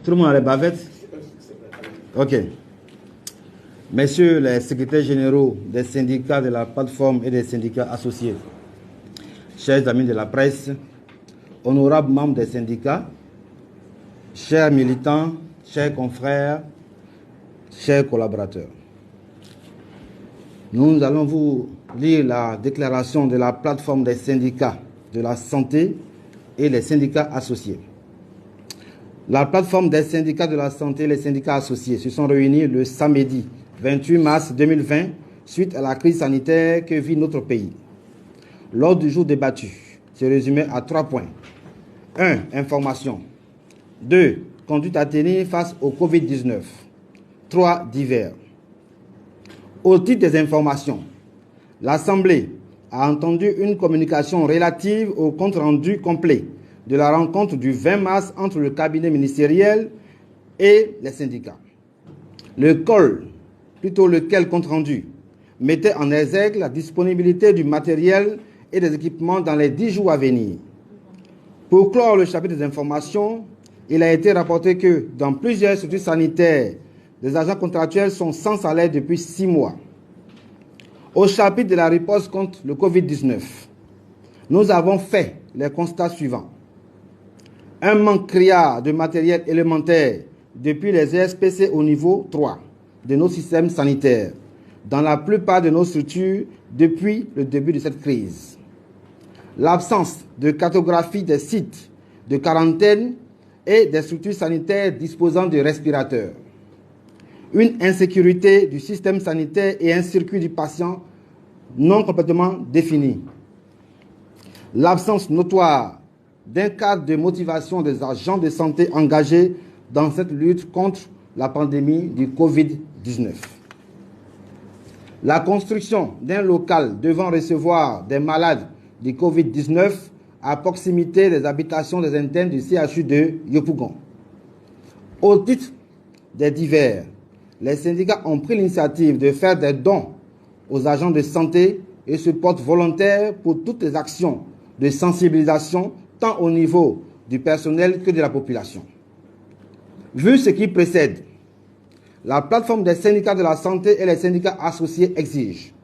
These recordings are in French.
Tout le monde a les bavettes? Ok. Messieurs les secrétaires généraux des syndicats de la plateforme et des syndicats associés, chers amis de la presse, honorables membres des syndicats, chers militants, chers confrères, chers collaborateurs, nous allons vous lire la déclaration de la plateforme des syndicats de la santé et les syndicats associés. La plateforme des syndicats de la santé et les syndicats associés se sont réunis le samedi 28 mars 2020 suite à la crise sanitaire que vit notre pays. L'ordre du jour débattu se résumait à 3 points. 1. Information. 2. Conduite à tenir face au Covid-19. 3. Divers. Au titre des informations, l'Assemblée a entendu une communication relative au compte-rendu complet de la rencontre du 20 mars entre le cabinet ministériel et les syndicats. Lequel compte-rendu mettait en exergue la disponibilité du matériel et des équipements dans les 10 jours à venir. Pour clore le chapitre des informations, il a été rapporté que dans plusieurs structures sanitaires, des agents contractuels sont sans salaire depuis 6 mois. Au chapitre de la riposte contre le Covid-19, nous avons fait les constats suivants. Un manque criard de matériel élémentaire depuis les ESPC au niveau 3 de nos systèmes sanitaires, dans la plupart de nos structures depuis le début de cette crise. L'absence de cartographie des sites de quarantaine et des structures sanitaires disposant de respirateurs. Une insécurité du système sanitaire et un circuit du patient non complètement défini. L'absence notoire d'un cadre de motivation des agents de santé engagés dans cette lutte contre la pandémie du Covid-19. La construction d'un local devant recevoir des malades du Covid-19 à proximité des habitations des internes du CHU de Yopougon. Au titre des divers, les syndicats ont pris l'initiative de faire des dons aux agents de santé et se portent volontaires pour toutes les actions de sensibilisation tant au niveau du personnel que de la population. Vu ce qui précède, la plateforme des syndicats de la santé et les syndicats associés exige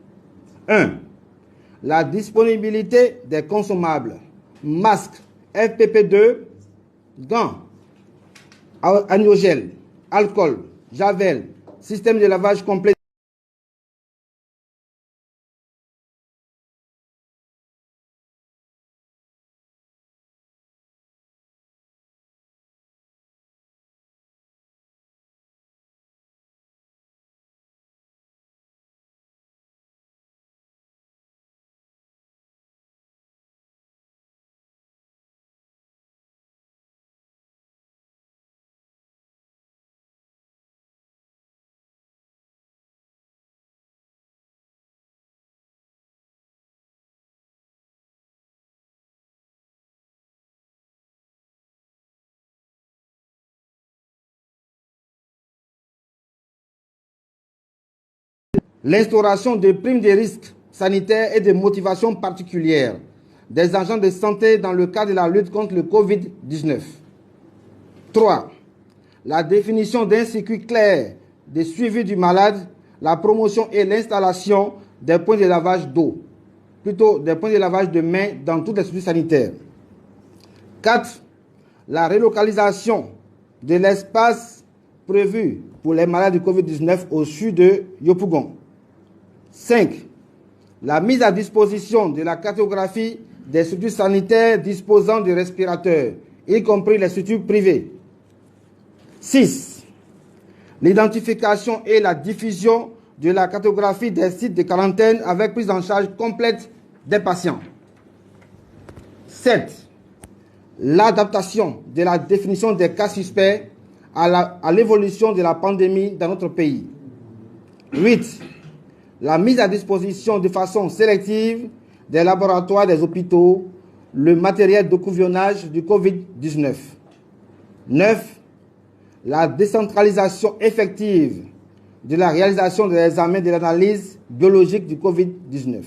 1. La disponibilité des consommables, masques, FPP2, gants, agnogel, alcool, javel, système de lavage complet. L'instauration de primes de risques sanitaires et de motivations particulières des agents de santé dans le cadre de la lutte contre le Covid-19. 3. La définition d'un circuit clair de suivi du malade, la promotion et l'installation des points de lavage d'eau, plutôt des points de lavage de mains dans toutes les structures sanitaires. 4. La relocalisation de l'espace prévu pour les malades du Covid-19 au sud de Yopougon. 5. La mise à disposition de la cartographie des structures sanitaires disposant de respirateurs, y compris les structures privées. 6. L'identification et la diffusion de la cartographie des sites de quarantaine avec prise en charge complète des patients. 7. L'adaptation de la définition des cas suspects à l'évolution de la pandémie dans notre pays. 8. La mise à disposition de façon sélective des laboratoires des hôpitaux, le matériel de couvionnage du Covid-19. 9. La décentralisation effective de la réalisation des examens de l'analyse biologique du Covid-19.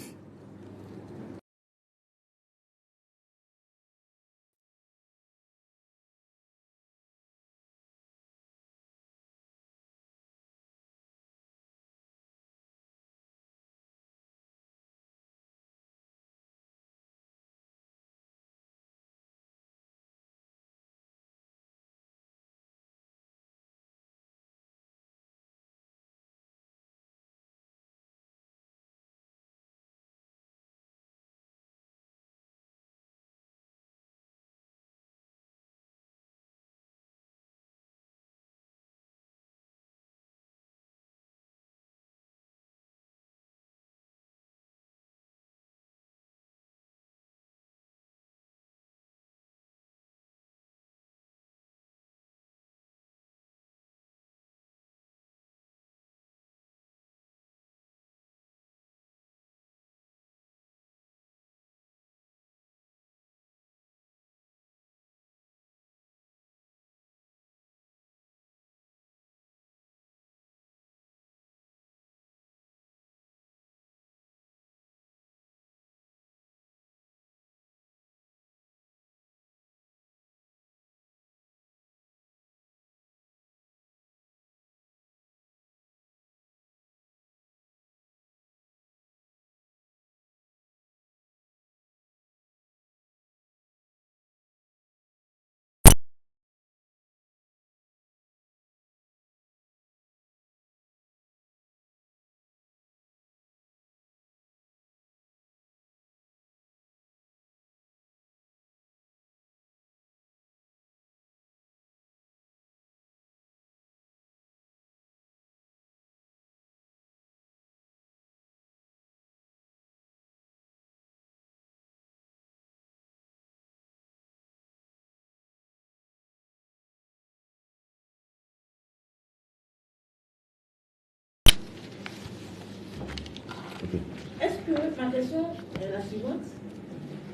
question est la suivante.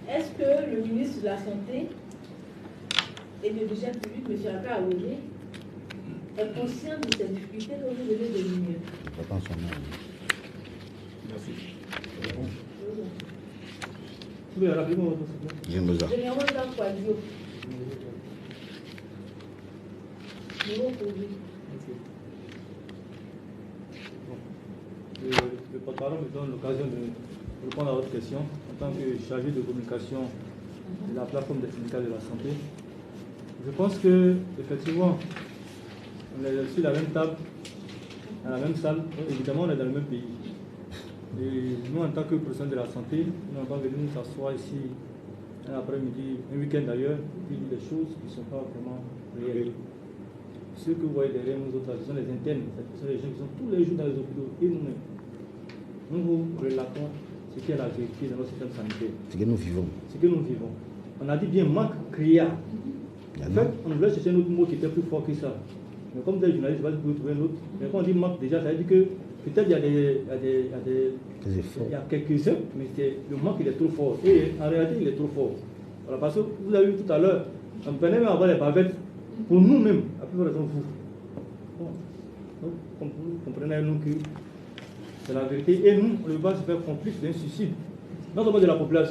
Est-ce que le ministre de la Santé et de l'Hygiène publique, M. Aka Awele, est conscient de ces difficultés dont vous venez de l'énumérer? Merci. Généralement, dans Quadio. Le porte-parole me donne l'occasion de répondre à votre question en tant que chargé de communication de la plateforme des syndicats de la santé. Je pense que effectivement, on est sur la même table, dans la même salle, donc évidemment on est dans le même pays. Et nous, en tant que professionnels de la santé, nous n'avons pas venu nous s'asseoir ici un après-midi, un week-end d'ailleurs, puis dire des choses qui ne sont pas vraiment réelles. Ceux que vous voyez derrière nous autres, ce sont les internes, ce sont les gens qui sont tous les jours dans les hôpitaux et nous-mêmes. Nous vous relatons ce qui est la vérité dans notre système sanitaire. Ce que nous vivons. Ce que nous vivons. On a dit bien manque criard. En fait, on voulait chercher un autre mot qui était plus fort que ça. Mais comme des journalistes, je vais vous trouver un autre. Mais quand on dit manque déjà, ça veut dire que peut-être il y a il y a quelques-uns, mais le manque il est trop fort. Et en réalité, il est trop fort. Voilà, parce que vous avez vu tout à l'heure, on prenait même avoir les bavettes pour nous-mêmes, à plus raison vous. Bon. Donc, vous comprenez nous que c'est la vérité. Et nous, on ne va pas se faire complice d'un suicide. Non seulement de la population.